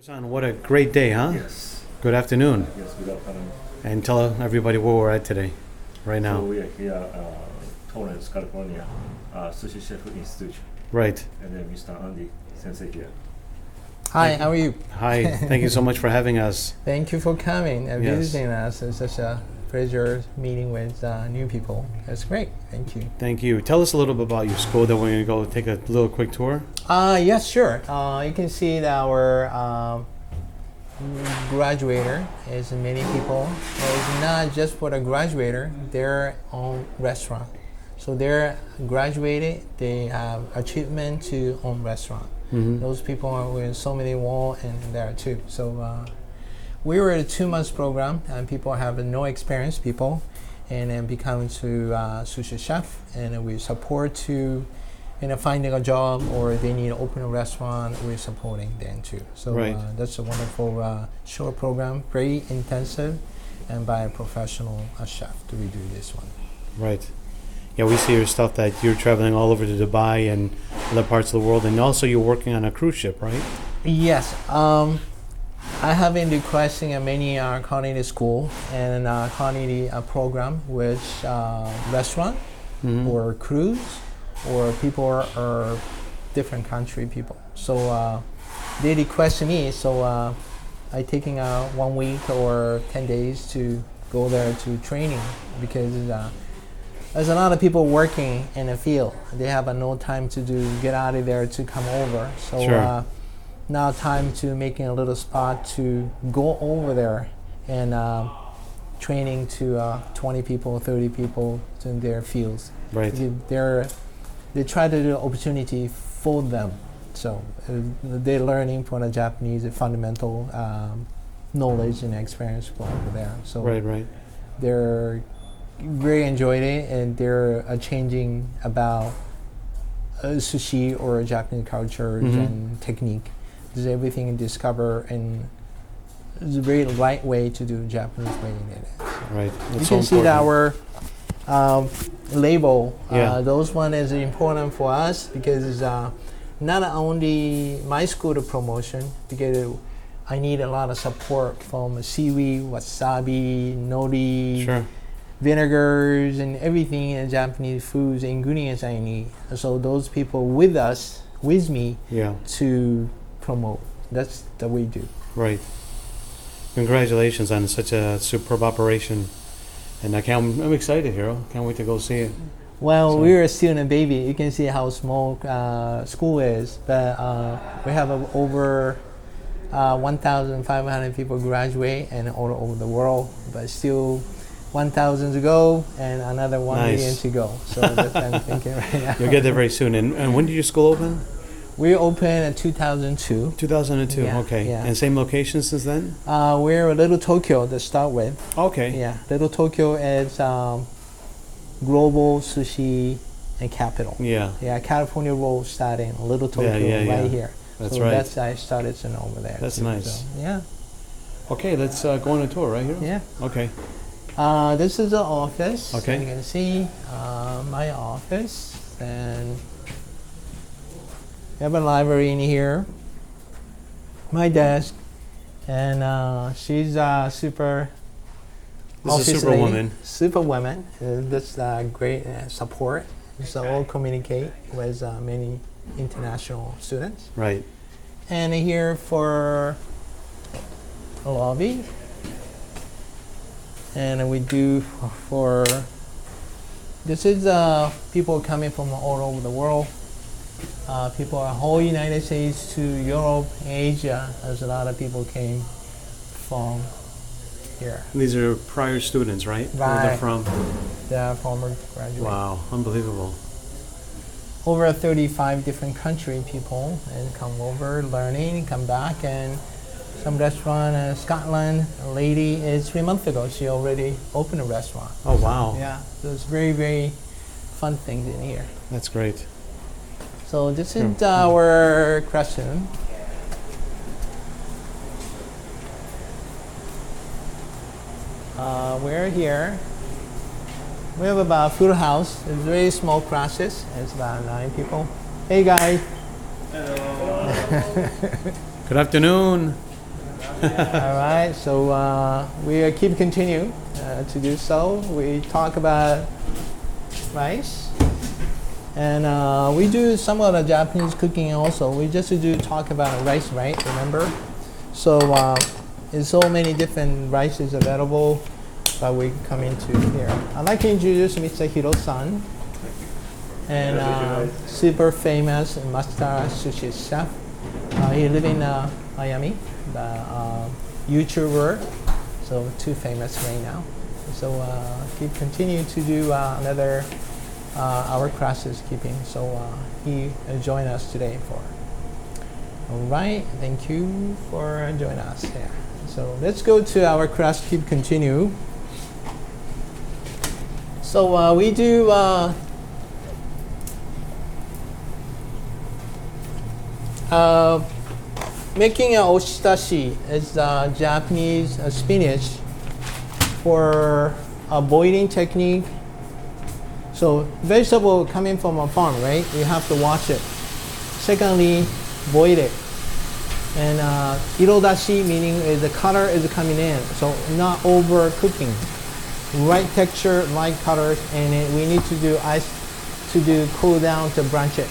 Son, what a great day, huh? Yes. Good afternoon. Yes, good afternoon. And tell everybody where we're at today, right now. So we are here, Torrance, California, Sushi Chef Institute, Right. and then Mr. Andy Sensei here. Hi, how are you? Hi. Thank you so much for having us. Thank you for coming and Yes. visiting us. It's such a pleasure meeting with new people. It's great. Thank you. Thank you. Tell us a little bit about your school. Then we're going to go take a little quick tour. Yes, sure. You can see that our graduator is many people. It's not just for the graduator, their own restaurant. So they're graduated, they have achievement to own restaurant. Mm-hmm. Those people are with so many wall and there too. So we were a 2 months program and people have no experience people and then become to sushi chef and we support to finding a job or they need to open a restaurant, we're supporting them too. So Right. that's a wonderful short program, very intensive and by a professional chef to redo this one. Right. Yeah, we see your stuff that you're traveling all over to Dubai and other parts of the world. And also you're working on a cruise ship, right? Yes. I have been requesting many culinary school and culinary program with restaurant Mm-hmm. or cruise or people are different country people. So they request me, so I taking 1 week or 10 days to go there to training because there's a lot of people working in the field. They have no time to get out of there to come over. So Sure. now time to making a little spot to go over there and training to 20 people, 30 people in their fields. Right. They try to do opportunity for them. So they're learning from the Japanese fundamental knowledge and experience from over there. So Right. they're very enjoyed it and they're changing about sushi or Japanese culture Mhm. and technique. There's everything discover and it's a very light way to do Japanese way in it. Right. You That's can so see that important. our label, Yeah. those one is important for us because it's not only my school to promotion because I need a lot of support from seaweed, wasabi, nori, Sure. vinegars, and everything in Japanese foods, ingredients I need. So those people with us, with me, Yeah. to promote. That's the way we do. Right. Congratulations on such a superb operation. And I'm excited, Hiro. Can't wait to go see it. Well, So- we're still in a baby. You can see how small school is, but we have over 1,500 people graduate and all over the world, but still 1,000 to go and another 1 Nice. million to go. So that's what I'm thinking right now. You'll get there very soon. And when did your school open? We opened in 2002. 2002. Yeah, Okay. yeah. And same location since then? We're Little Tokyo to start with. Okay. Yeah, Little Tokyo is global sushi and capital. Yeah. Yeah, California roll starting Little Tokyo yeah. right here. That's so right. That's I started over there. That's too, nice. So, yeah. Okay, let's go on a tour, right, Hiro? Yeah. Okay. This is the office. Okay. You can see my office, and we have a library in here. My desk, and she's super. This is office lady, Superwoman. Superwoman. That's great support. So all communicate with many international students. Right. And here for a lobby. And we do for, this is people coming from all over the world. People are whole United States to Europe, Asia. There's a lot of people came from here. These are prior students, right? Where Right. they're from? The former graduates. Wow, unbelievable. Over 35 different country people and come over, learning, come back, and some restaurant in Scotland. A lady is 3 months ago. She already opened a restaurant. Oh, wow. Yeah, so it's very, very fun things in here. That's great. So this is our classroom. We're here. We have about full house. It's very small classes. It's about 9 people. Hey guys. Good afternoon. All right, so we keep continue to do so. We talk about rice, and we do some of the Japanese cooking also. We just do talk about rice, right? Remember? So there's so many different rices available, but we come into here. I'd like to introduce Mr. Hiro-san, and super famous master sushi chef. He lives in Miami, the YouTuber, so too famous right now. So he continue to do another our classes keeping. So he joined us today for. All right, thank you for joining us here. So let's go to our class. Keep continue. So we do. Making a oshitashi is Japanese spinach for a boiling technique. So vegetable coming from a farm, right? You have to wash it. Secondly, boil it. And irodashi meaning the color is coming in, so not overcooking. Right texture, right colors, and we need to do ice to do cool down to blanch it.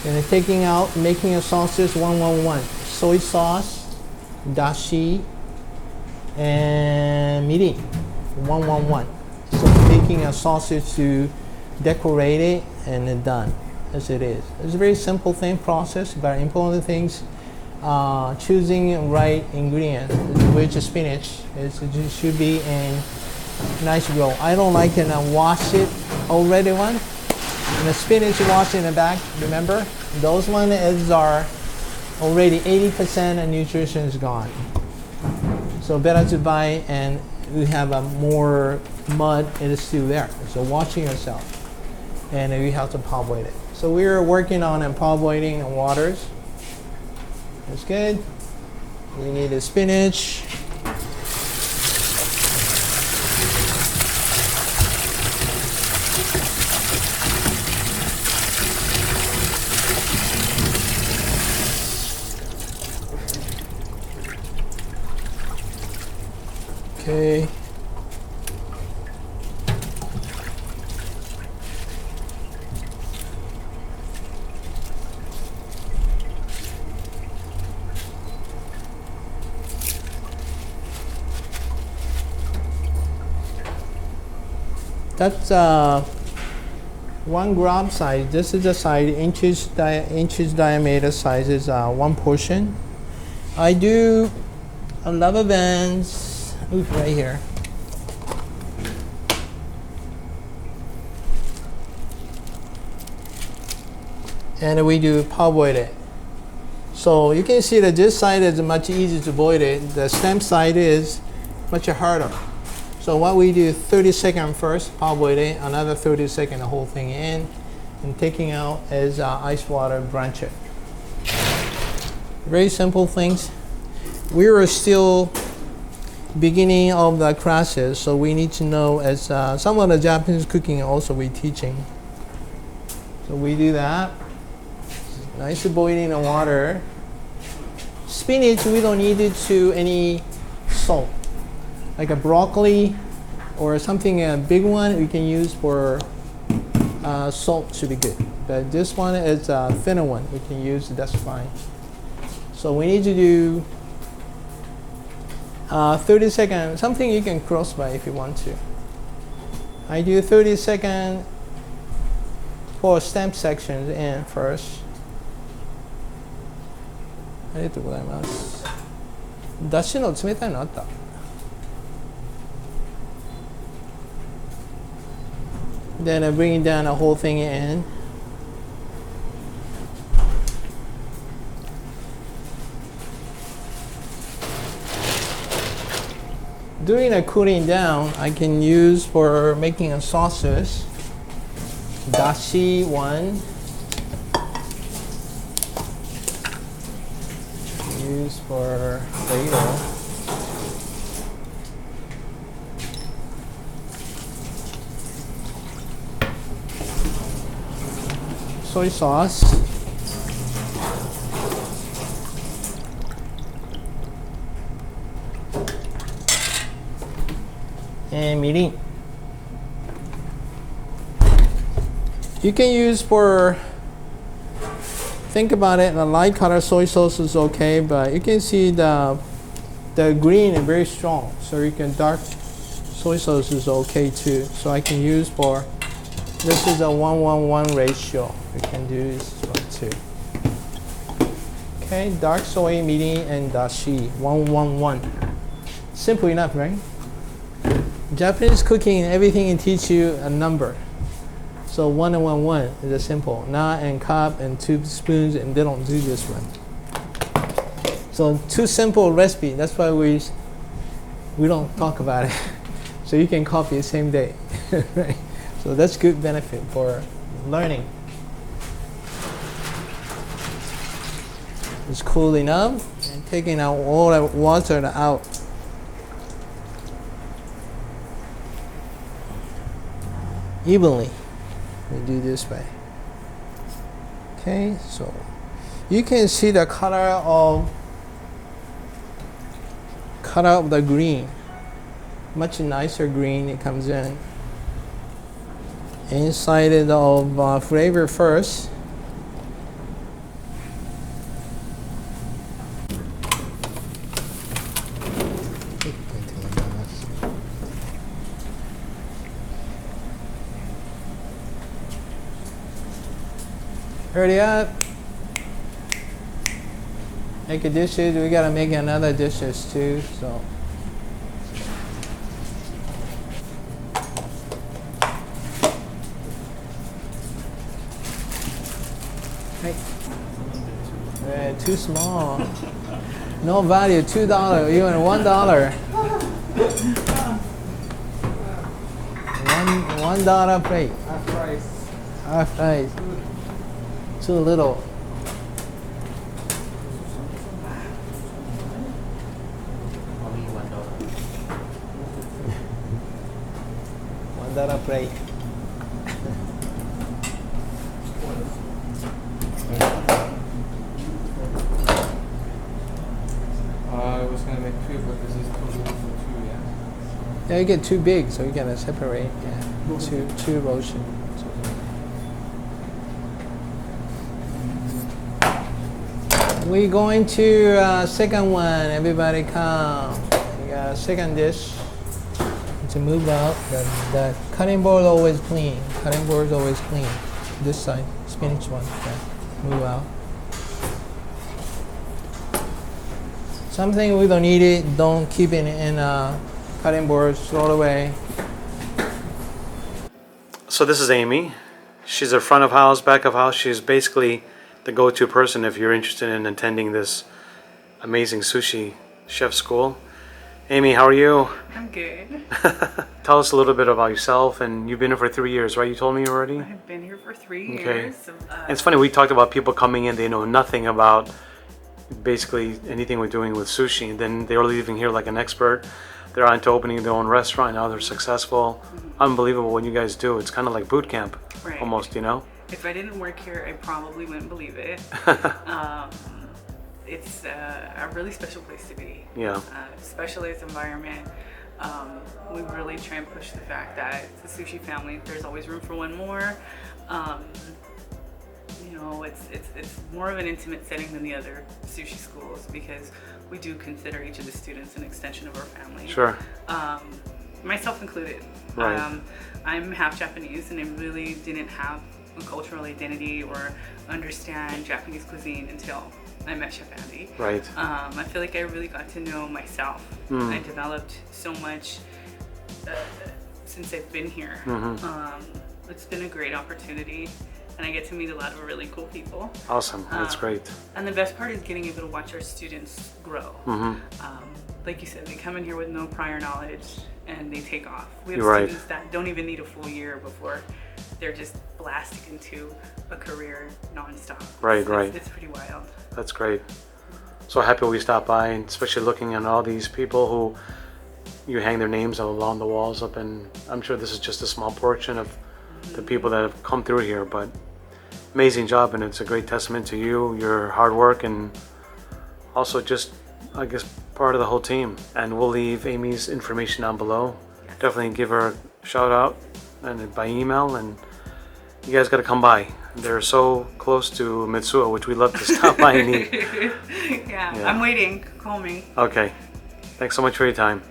And taking out, making a sausage 111. Soy sauce, dashi, and mirin 111. So making a sausage to decorate it and then done as it is. It's a very simple thing process, but important things. Choosing right ingredients, which spinach it should be in nice roll. I don't like it and wash it already one. And the spinach wash in the back, remember? Those ones are already 80% of nutrition is gone. So better to buy and you have a more mud, it is still there. So washing yourself. And you have to parboil it. So we are working on parboiling the waters. That's good. We need the spinach. Okay. That's 1 gram size. This is the size, inches diameter size is 1 portion. I do a rubber bands. Ooh, right here. And we do parboil it. So you can see that this side is much easier to boil it. The stem side is much harder. So what we do, 30 seconds first, parboil it, another 30 seconds, the whole thing in, and taking out is ice water, blanch it. Very simple things. We are still beginning of the classes, so we need to know as some of the Japanese cooking also we teaching. So we do that. Nice boiling the water. Spinach, we don't need it to any salt. Like a broccoli or something a big one, we can use for salt should be good. But this one is a thinner one, we can use, that's fine. So we need to do 30 seconds, something you can cross by if you want to. I do 30 seconds for stem sections in first. ありがとうございます。だしの冷たいのあった? Then I bring down the whole thing in. During the cooling down, I can use for making a sausage. Dashi 1. Use for ladle. Soy sauce. and mirin. You can use for, think about it, the light color soy sauce is okay, but you can see the green is very strong, so you can dark soy sauce is okay too. So I can use for, this is a 1:1 ratio. You can do this one too. Okay, dark soy, mirin, and dashi, 1:1. Simple enough, right? Japanese cooking, everything it teach you a number. So 1 and 1 is a simple. Na and cup and 2 spoons, and they don't do this one. So too simple recipe. That's why we don't talk about it. So you can copy the same day. Right? So that's good benefit for learning. It's cool enough, and taking out all the water out. Evenly. We do this way. Okay, so you can see the color of the green. Much nicer green it comes in. Inside it of flavor first. Hurry up. Make a dishes. We gotta make another dishes too. So. Hey. Too small. No value. $2. Even $1. $1 plate. Half price. Half price. Too little. $1 plate. I was gonna make 2, but this is too little for 2, yeah? Yeah, you get too big, so you gotta separate. Yeah, two portion. We're going to second one. Everybody come. We got a second dish. To move out, the cutting board always clean. Cutting board is always clean. This side, spinach one. Okay. Move out. Something we don't need it. Don't keep it in cutting board. Throw it away. So this is Amy. She's a front of house, back of house. She's basically the go-to person if you're interested in attending this amazing sushi chef school. Amy, how are you? I'm good. Tell us a little bit about yourself, and you've been here for 3 years, right? You told me already? I've been here for 3 Okay. years. It's funny, we talked about people coming in, they know nothing about basically anything we're doing with sushi. Then they're leaving here like an expert. They're on to opening their own restaurant, now they're successful. Unbelievable what you guys do. It's kind of like boot camp, Right. almost, you know? If I didn't work here, I probably wouldn't believe it. It's a really special place to be. Yeah. Specialized environment. We really try and push the fact that it's a sushi family. There's always room for one more. You know, it's more of an intimate setting than the other sushi schools because we do consider each of the students an extension of our family. Sure. Myself included. Right. I'm half Japanese, and I really didn't have a cultural identity or understand Japanese cuisine until I met Chef Andy. Right. I feel like I really got to know myself. I developed so much since I've been here. It's been a great opportunity, and I get to meet a lot of really cool people. Awesome. That's great. And the best part is getting able to watch our students grow. Like you said, they come in here with no prior knowledge and they take off. We have Right. students that don't even need a full year before they're just blasted into a career nonstop. Right, right. It's pretty wild. That's great. So happy we stopped by, and especially looking at all these people who you hang their names along the walls up, and I'm sure this is just a small portion of the people that have come through here, but amazing job, and it's a great testament to you, your hard work, and also just, I guess, part of the whole team. And we'll leave Amy's information down below. Yes. definitely give her a shout out and by email, and you guys got to come by. They're so close to Mitsuo, which we love to stop by and eat. Yeah, Yeah. I'm waiting. Call me. Okay. Thanks so much for your time.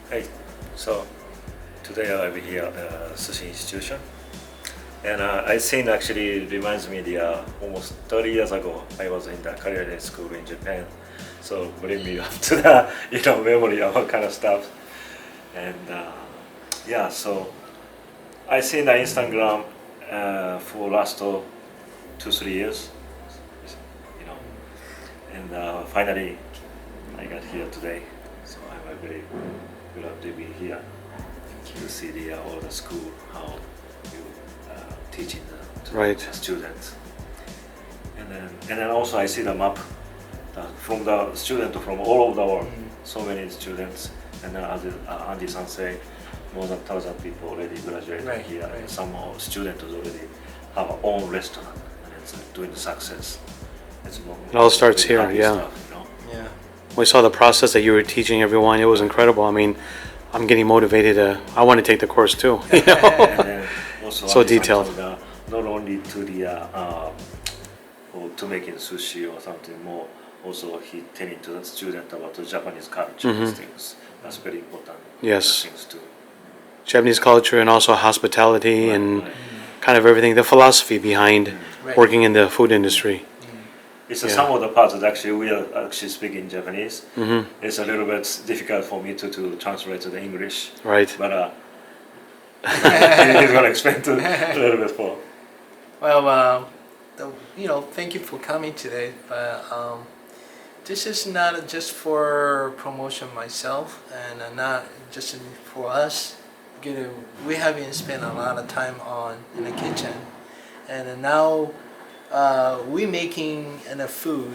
Hey, so today I'm here at the sushi institution, and I think actually it reminds me the almost 30 years ago I was in the culinary school in Japan, so bring me up to the memory of all kind of stuff, and yeah, so I seen the Instagram for last 2-3 years, and finally I got here today, so I'm very glad to be here to see all the school, how you teaching to Right. the students, and then also I see the map from the student from all over the world, so many students, and then as Andy-san say, more than 1,000 people already graduated Right, here, right. and some students already have their own restaurant, and it's doing success. It all starts here, happy yeah. stuff, you know? Yeah. We saw the process that you were teaching everyone. It was incredible. I mean, I'm getting motivated I want to take the course too. You know? And then also So Andy-san detailed. told, not only to the or to making sushi or something more, also he telling to the student about the Japanese culture, these things. That's very important. Yes. Things too. Japanese culture and also hospitality and Right. kind of everything, the philosophy behind Right. working in the food industry. It's Yeah. some of the parts that actually we are actually speaking Japanese. Hmm. It's a little bit difficult for me to translate to the English, Right. but he's gonna explain to a little bit for. Well, thank you for coming today. But this is not just for promotion myself, and not just for us. We haven't spent a lot of time in the kitchen, and now we making food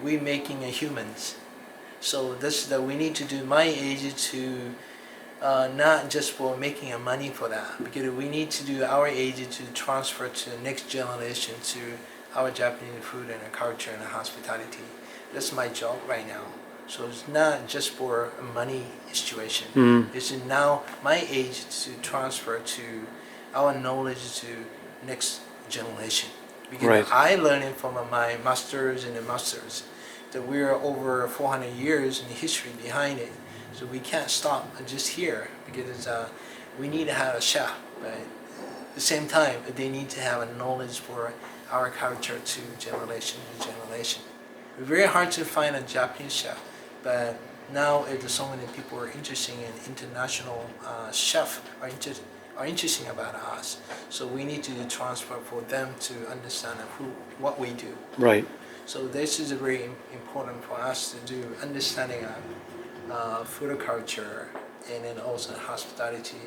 we making humans. So this that we need to do my age to. Not just for making money for that, because we need to do our age to transfer to the next generation to our Japanese food and culture and hospitality. That's my job right now. So it's not just for a money situation. Mhm. It's now my age to transfer to our knowledge to next generation. Because Right. I learned from my masters and the masters that we're over 400 years in the history behind it. So we can't stop just here, because we need to have a chef, but at the same time they need to have a knowledge for our culture to generation to generation. It's very hard to find a Japanese chef, but now there's so many people are interested in international chef are interesting about us. So we need to transfer for them to understand what we do. Right. So this is very important for us to do, understanding food culture, and then also hospitality.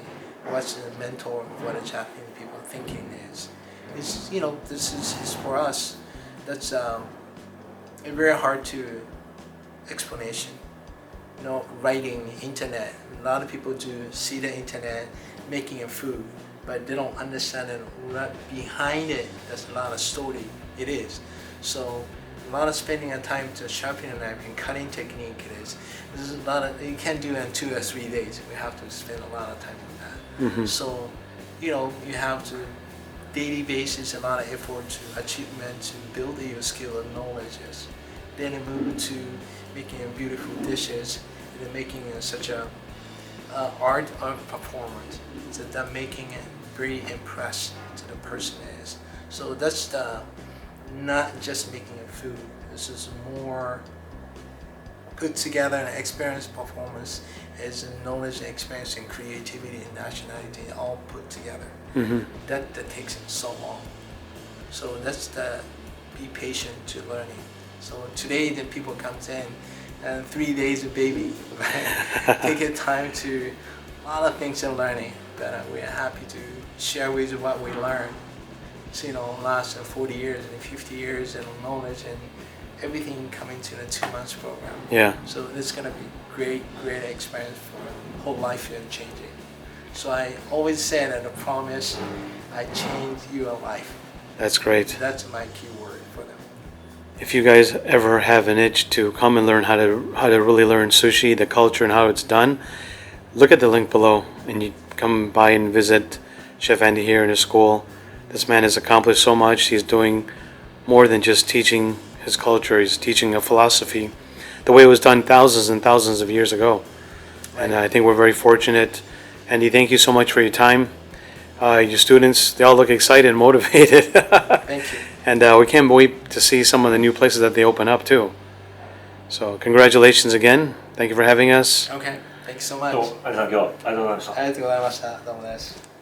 What's the mentor, what the Japanese people thinking is. It's this is for us. That's very hard to explanation. Writing internet. A lot of people do see the internet making a food, but they don't understand it. Right behind it, there's a lot of story. It is. So a lot of spending a time to sharpening a knife and cutting technique. There's a lot of, you can't do it in 2 or 3 days. We have to spend a lot of time on that. Mhm. So, you have to daily basis, a lot of effort to achievement to build your skill and knowledges. Then you move to making beautiful dishes and making such a art performance. So that making it very impressed to the person is. So that's not just making a food. This is more put together an experience performance is knowledge, experience, and creativity and nationality all put together. Hmm. That takes so long. So that's the be patient to learning. So today the people comes in and 3 days of baby. Take your time to a lot of things in learning. But we are happy to share with you what we learned. So last 40 years and 50 years and knowledge and everything coming to the 2 months program. Yeah. So it's gonna be great experience for whole life and changing. So I always say that I promise I change your life. That's great. That's my key word for them. if you guys ever have an itch to come and learn how to really learn sushi, the culture and how it's done, look at the link below and you come by and visit Chef Andy here in his school. This man has accomplished so much. He's doing more than just teaching his culture. He's teaching a philosophy, the way it was done thousands and thousands of years ago. And I think we're very fortunate. Andy, thank you so much for your time. Your students, they all look excited and motivated. Thank you. And we can't wait to see some of the new places that they open up too. So congratulations again. Thank you for having us. Okay. Thank you so much. どうもありがとう今日ありがとうございました。ありがとうございました。どうもです。